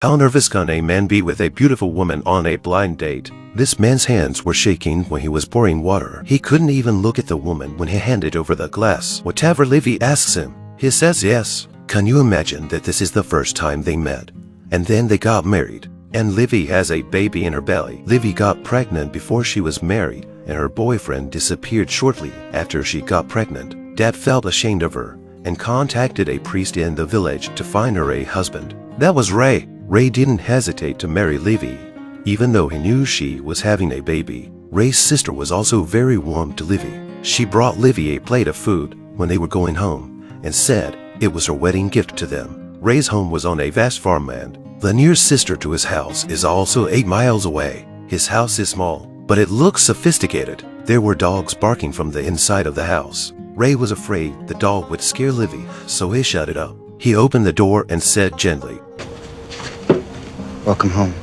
How nervous can a man be with a beautiful woman on a blind date? This man's hands were shaking when he was pouring water. He couldn't even look at the woman when he handed over the glass. Whatever Livy asks him, he says yes. Can you imagine that this is the first time they met? And then they got married. And Livy has a baby in her belly. Livy got pregnant before she was married, and her boyfriend disappeared shortly after she got pregnant. Dad felt ashamed of her and contacted a priest in the village to find her a husband. That was Ray. Ray didn't hesitate to marry Livy, even though he knew she was having a baby. Ray's sister was also very warm to Livy. She brought Livy a plate of food when they were going home and said it was her wedding gift to them. Ray's home was on a vast farmland. The nearest sister to his house is also 8 miles away. His house is small, but it looks sophisticated. There were dogs barking from the inside of the house. Ray was afraid the dog would scare Livy, so he shut it up. He opened the door and said gently, "Welcome home."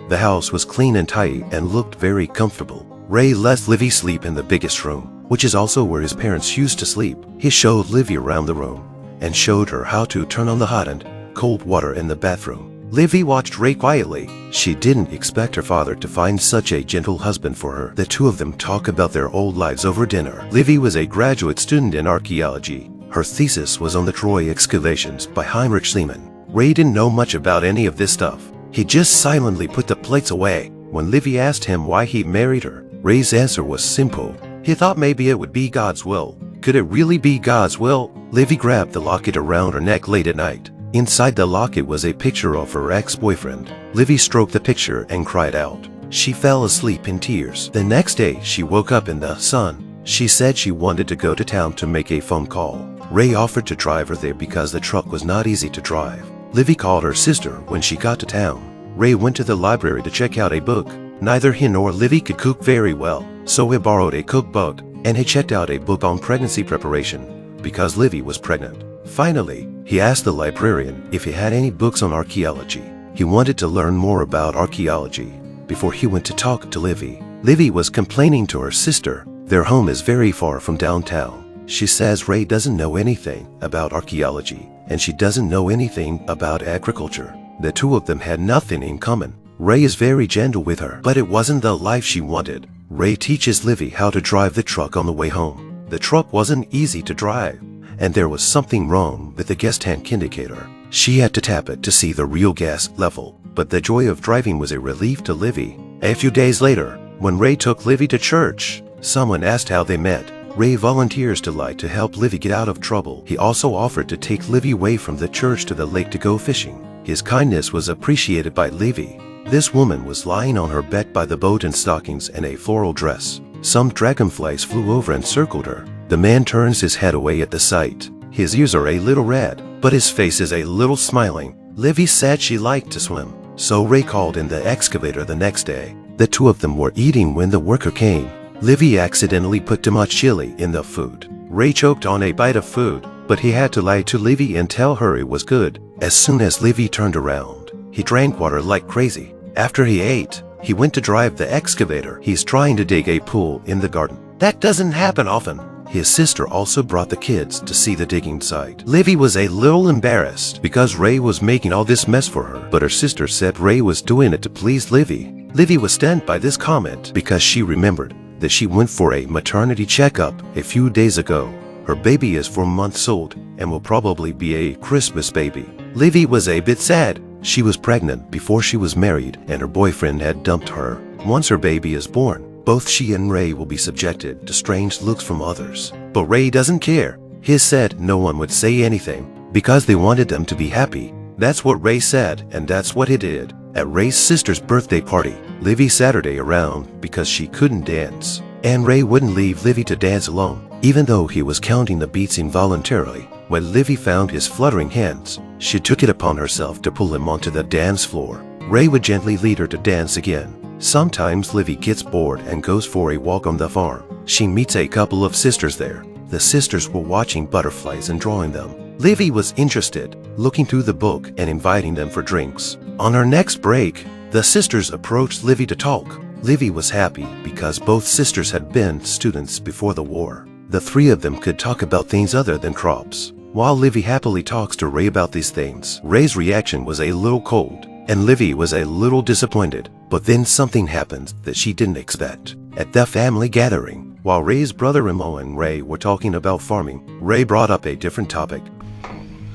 The house was clean and tidy and looked very comfortable. Ray let Livy sleep in the biggest room, which is also where his parents used to sleep. He showed Livy around the room and showed her how to turn on the hot and cold water in the bathroom. Livy watched Ray quietly. She didn't expect her father to find such a gentle husband for her. The two of them talked about their old lives over dinner. Livy was a graduate student in archaeology. Her thesis was on the Troy excavations by Heinrich Schliemann. Ray didn't know much about any of this stuff. He just silently put the plates away. When Livy asked him why he married her, Ray's answer was simple. He thought maybe it would be God's will. Could it really be God's will? Livy grabbed the locket around her neck late at night. Inside the locket was a picture of her ex-boyfriend. Livy stroked the picture and cried out. She fell asleep in tears. The next day, she woke up in the sun. She said she wanted to go to town to make a phone call. Ray offered to drive her there because the truck was not easy to drive. Livy called her sister when she got to town. Ray went to the library to check out a book. Neither he nor Livy could cook very well, so he borrowed a cookbook, and he checked out a book on pregnancy preparation because Livy was pregnant. Finally, he asked the librarian if he had any books on archaeology. He wanted to learn more about archaeology before he went to talk to Livy. Livy was complaining to her sister. Their home is very far from downtown. She says Ray doesn't know anything about archaeology, and she doesn't know anything about agriculture. The two of them had nothing in common. Ray is very gentle with her, but it wasn't the life she wanted. Ray teaches Livy how to drive the truck on the way home. The truck wasn't easy to drive, and there was something wrong with the gas tank indicator. She had to tap it to see the real gas level, but the joy of driving was a relief to Livy. A few days later, when Ray took Livy to church, someone asked how they met. Ray volunteers to lie to help Livy get out of trouble. He also offered to take Livy away from the church to the lake to go fishing. His kindness was appreciated by Livy. This woman was lying on her bed by the boat in stockings and a floral dress. Some dragonflies flew over and circled her. The man turns his head away at the sight. His ears are a little red, but his face is a little smiling. Livy said she liked to swim, so Ray called in the excavator the next day. The two of them were eating when the worker came. Livy accidentally put too much chili in the food. Ray choked on a bite of food, but he had to lie to Livy and tell her it was good. As soon as Livy turned around, he drank water like crazy. After he ate, he went to drive the excavator. He's trying to dig a pool in the garden. That doesn't happen often. His sister also brought the kids to see the digging site. Livy was a little embarrassed because Ray was making all this mess for her, but her sister said Ray was doing it to please Livy. Livy was stunned by this comment because she remembered that she went for a maternity checkup a few days ago. Her baby is 4 months old and will probably be a Christmas baby. Livy was a bit sad. She was pregnant before she was married and her boyfriend had dumped her. Once her baby is born, both she and Ray will be subjected to strange looks from others. But Ray doesn't care. He said no one would say anything because they wanted them to be happy. That's what Ray said, and that's what he did. At Ray's sister's birthday party, Livy sat her around because she couldn't dance, and Ray wouldn't leave Livy to dance alone, even though he was counting the beats involuntarily. When Livy found his fluttering hands, she took it upon herself to pull him onto the dance floor. Ray would gently lead her to dance again. Sometimes Livy gets bored and goes for a walk on the farm. She meets a couple of sisters there. The sisters were watching butterflies and drawing them. Livy was interested, looking through the book and inviting them for drinks. On her next break, the sisters approached Livy to talk. Livy was happy because both sisters had been students before the war. The three of them could talk about things other than crops. While Livy happily talks to Ray about these things, Ray's reaction was a little cold, and Livy was a little disappointed. But then something happened that she didn't expect. At the family gathering, while Ray's brother-in-law and Ray were talking about farming, Ray brought up a different topic.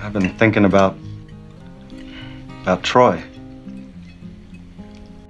I've been thinking about Troy.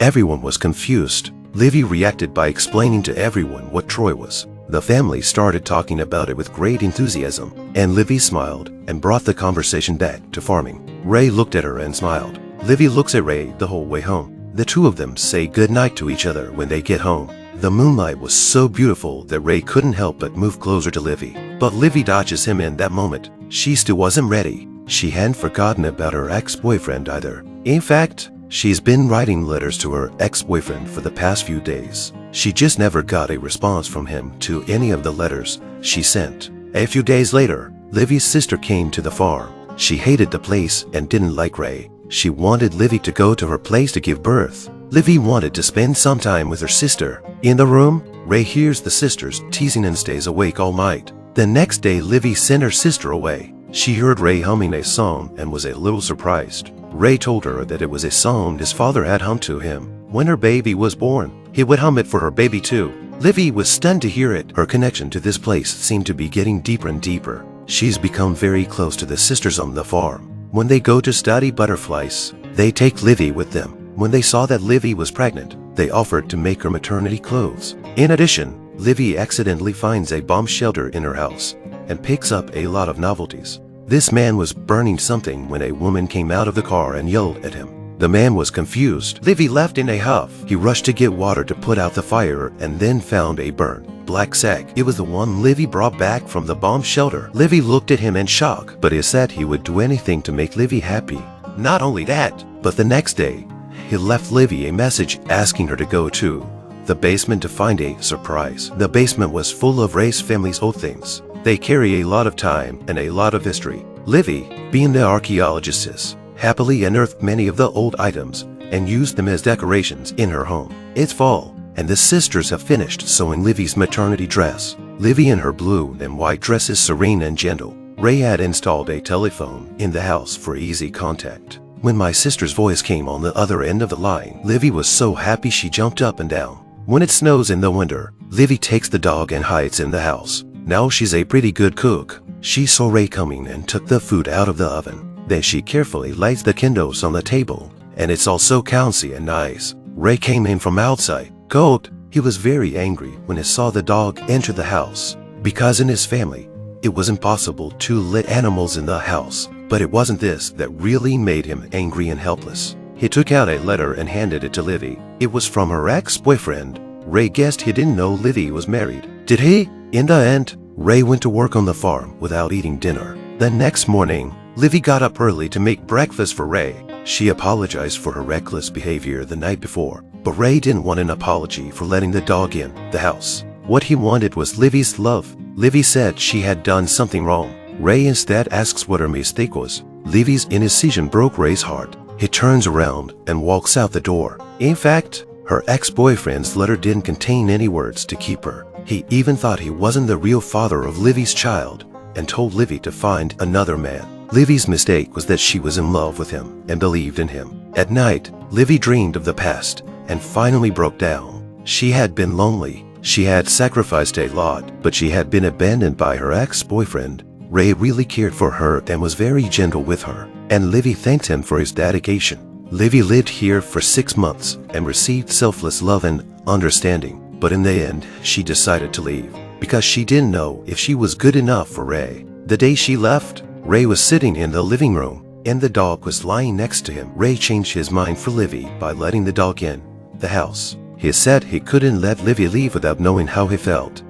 Everyone was confused. Livy reacted by explaining to everyone what Troy was. The family started talking about it with great enthusiasm, and Livy smiled and brought the conversation back to farming. Ray looked at her and smiled. Livy looks at Ray the whole way home. The two of them say goodnight to each other when they get home. The moonlight was so beautiful that Ray couldn't help but move closer to Livy. But Livy dodges him in that moment. She still wasn't ready. She hadn't forgotten about her ex-boyfriend either. In fact, she's been writing letters to her ex-boyfriend for the past few days. She just never got a response from him to any of the letters she sent. A few days later, Livy's sister came to the farm. She hated the place and didn't like Ray. She wanted Livy to go to her place to give birth. Livy wanted to spend some time with her sister. In the room, Ray hears the sisters teasing and stays awake all night. The next day, Livy sent her sister away. She heard Ray humming a song and was a little surprised. Ray told her that it was a song his father had hummed to him when her baby was born. He would hum it for her baby too. Livy was stunned to hear it. Her connection to this place seemed to be getting deeper and deeper. She's become very close to the sisters on the farm. When they go to study butterflies, they take Livy with them. When they saw that Livy was pregnant, they offered to make her maternity clothes. In addition, Livy accidentally finds a bomb shelter in her house and picks up a lot of novelties. This man was burning something when a woman came out of the car and yelled at him. The man was confused. Livy left in a huff. He rushed to get water to put out the fire and then found a burnt black sack. It was the one Livy brought back from the bomb shelter. Livy looked at him in shock, but he said he would do anything to make Livy happy. Not only that, but the next day, he left Livy a message asking her to go to the basement to find a surprise. The basement was full of Ray's family's old things. They carry a lot of time and a lot of history. Livy, being the archaeologist is, happily unearthed many of the old items and used them as decorations in her home. It's fall, and the sisters have finished sewing Livy's maternity dress. Livy in her blue and white dress is serene and gentle. Ray had installed a telephone in the house for easy contact. When my sister's voice came on the other end of the line, Livy was so happy she jumped up and down. When it snows in the winter, Livy takes the dog and hides in the house. Now she's a pretty good cook. She saw Ray coming and took the food out of the oven. Then she carefully lights the candles on the table, and it's all so cozy and nice. Ray came in from outside, cold. He was very angry when he saw the dog enter the house, because in his family, it was impossible to let animals in the house. But it wasn't this that really made him angry and helpless. He took out a letter and handed it to Livy. It was from her ex-boyfriend. Ray guessed he didn't know Livy was married. Did he? In the end, Ray went to work on the farm without eating dinner. The next morning, Livy got up early to make breakfast for Ray. She apologized for her reckless behavior the night before, but Ray didn't want an apology for letting the dog in the house. What he wanted was Livy's love. Livy said she had done something wrong. Ray instead asks what her mistake was. Livy's indecision broke Ray's heart. He turns around and walks out the door. In fact, her ex-boyfriend's letter didn't contain any words to keep her. He even thought he wasn't the real father of Livy's child and told Livy to find another man. Livy's mistake was that she was in love with him and believed in him. At night, Livy dreamed of the past and finally broke down. She had been lonely. She had sacrificed a lot, but she had been abandoned by her ex-boyfriend. Ray really cared for her and was very gentle with her, and Livy thanked him for his dedication. Livy lived here for 6 months and received selfless love and understanding, but in the end, she decided to leave because she didn't know if she was good enough for Ray. The day she left, Ray was sitting in the living room and the dog was lying next to him. Ray changed his mind for Livy by letting the dog in the house. He said he couldn't let Livy leave without knowing how he felt.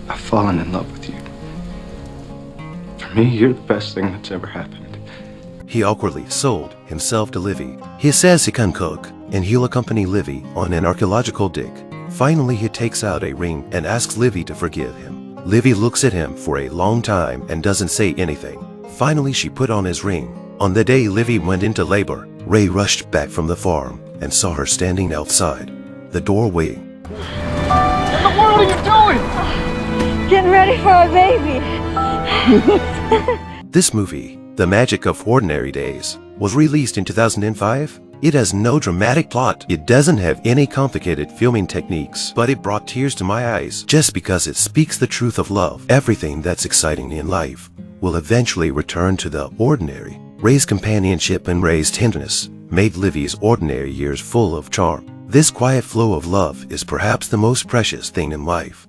I've fallen in love with you. For me, you're the best thing that's ever happened. He awkwardly sold himself to Livy. He says he can cook, and he'll accompany Livy on an archaeological dig. Finally, he takes out a ring and asks Livy to forgive him. Livy looks at him for a long time and doesn't say anything. Finally, she put on his ring. On the day Livy went into labor, Ray rushed back from the farm and saw her standing outside the door waiting. What in the world are you doing? Getting ready for a baby. This movie, The Magic of Ordinary Days, was released in 2005. It has no dramatic plot, it doesn't have any complicated filming techniques, but it brought tears to my eyes just because it speaks the truth of love. Everything that's exciting in life will eventually return to the ordinary. Ray's companionship and Ray's tenderness made Livy's ordinary years full of charm. This quiet flow of love is perhaps the most precious thing in life.